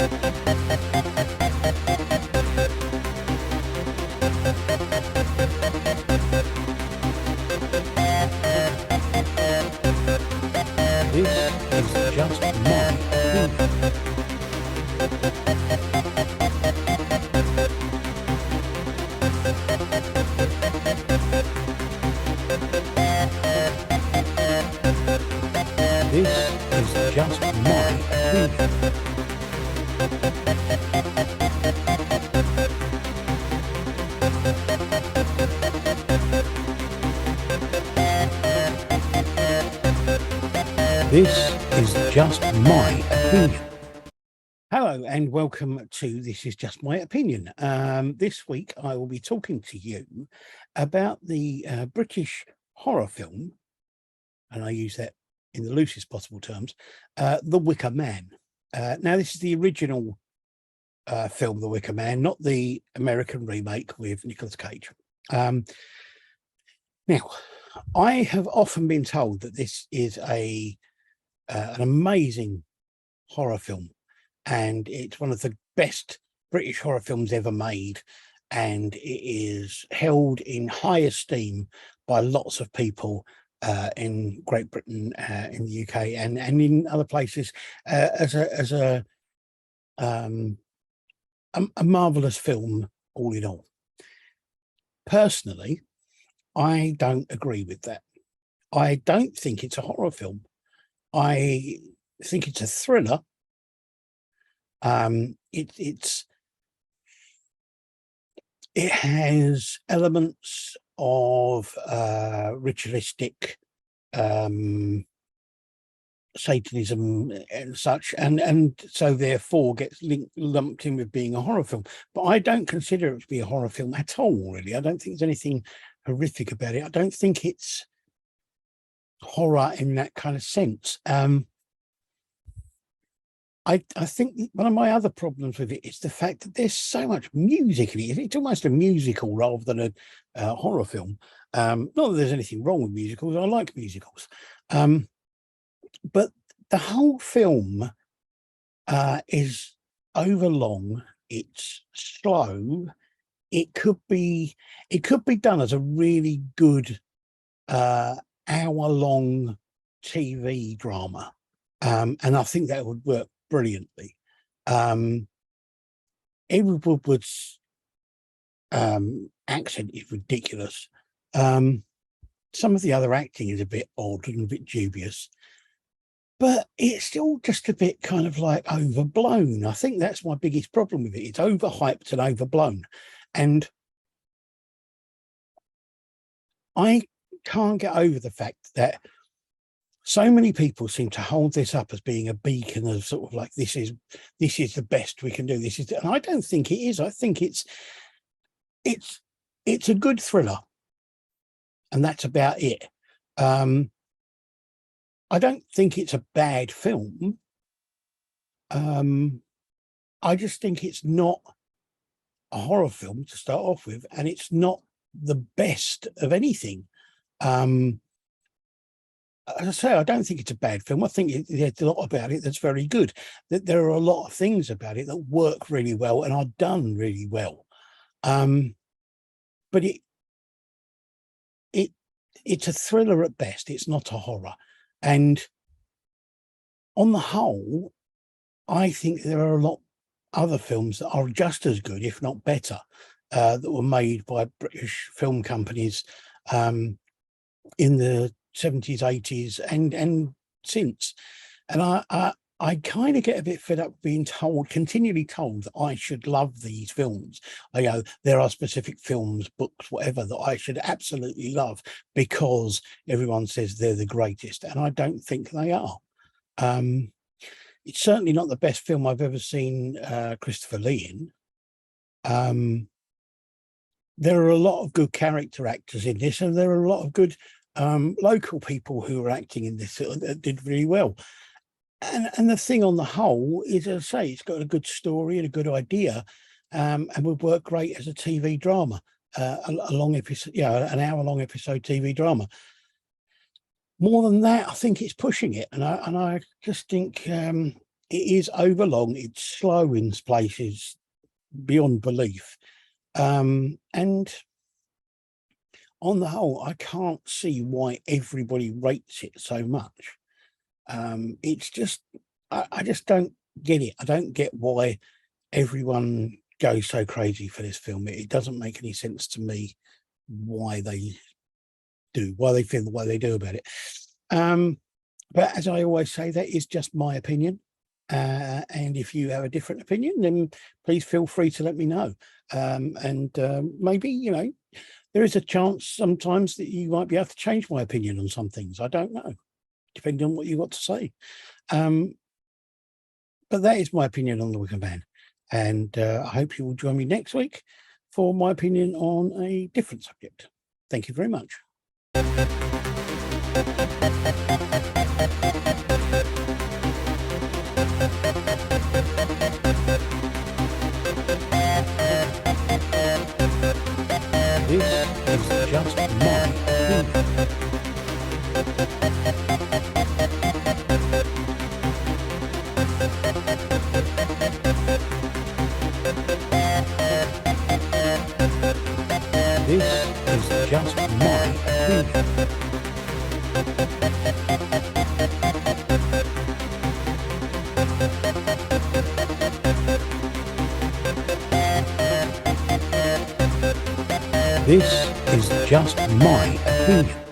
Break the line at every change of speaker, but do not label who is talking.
This is just my opinion. This is just my opinion. This is just my opinion. Hello and welcome to This Is Just My Opinion. This week I will be talking to you about the British horror film, and I use that in the loosest possible terms, The Wicker Man. Now this is the original film, The Wicker Man, not the American remake with Nicolas Cage. Now, I have often been told that this is an amazing horror film, and it's one of the best British horror films ever made, and it is held in high esteem by lots of people in Great Britain, in the UK, and in other places as a marvelous film all in all. Personally, I don't agree with that. I don't think it's a horror film. I think it's a thriller. It has elements of ritualistic Satanism and such, and so therefore gets lumped in with being a horror film. But I don't consider it to be a horror film at all, really. I don't think there's anything horrific about it. I don't think it's horror in that kind of sense. I think one of my other problems with it is the fact that there's so much music in it. It's almost a musical rather than a horror film. Not that there's anything wrong with musicals. I like musicals. But the whole film is overlong. It's slow. It could be done as a really good hour-long TV drama, and I think that would work brilliantly. Edward Woodward's accent is ridiculous. Some of the other acting is a bit odd and a bit dubious, but it's still just a bit kind of like overblown. I think that's my biggest problem with it. It's overhyped and overblown, and I can't get over the fact that so many people seem to hold this up as being a beacon of sort of like, this is the best we can do. And I don't think it is. I think it's a good thriller, and that's about it. I don't think it's a bad film. I just think it's not a horror film to start off with, and it's not the best of anything. As I say, I don't think it's a bad film. I think there's a lot about it that's very good. That there are a lot of things about it that work really well and are done really well. But it's a thriller at best. It's not a horror. And on the whole, I think there are a lot other films that are just as good, if not better, that were made by British film companies in the 70s, 80s, and since. And I kind of get a bit fed up being continually told that I should love these films. There are specific films, books, whatever, that I should absolutely love because everyone says they're the greatest, and I don't think they are. It's certainly not the best film I've ever seen Christopher Lee in. There are a lot of good character actors in this, and there are a lot of good local people who are acting in this that did really well. And the thing on the whole is, as I say, it's got a good story and a good idea, and would work great as a TV drama, a long episode, an hour-long episode TV drama. More than that, I think it's pushing it, and I just think it is overlong. It's slow in places beyond belief. And on the whole, I can't see why everybody rates it so much. It's just, I just don't get it. I don't get why everyone goes so crazy for this film. It doesn't make any sense to me why they feel the way they do about it. But as I always say, that is just my opinion. And if you have a different opinion, then please feel free to let me know. Maybe, you know, there is a chance sometimes that you might be able to change my opinion on some things. I don't know, depending on what you got to say. But that is my opinion on the Wicker Man. And I hope you will join me next week for my opinion on a different subject. Thank you very much. This is just my opinion. This is just my opinion. This is just my opinion.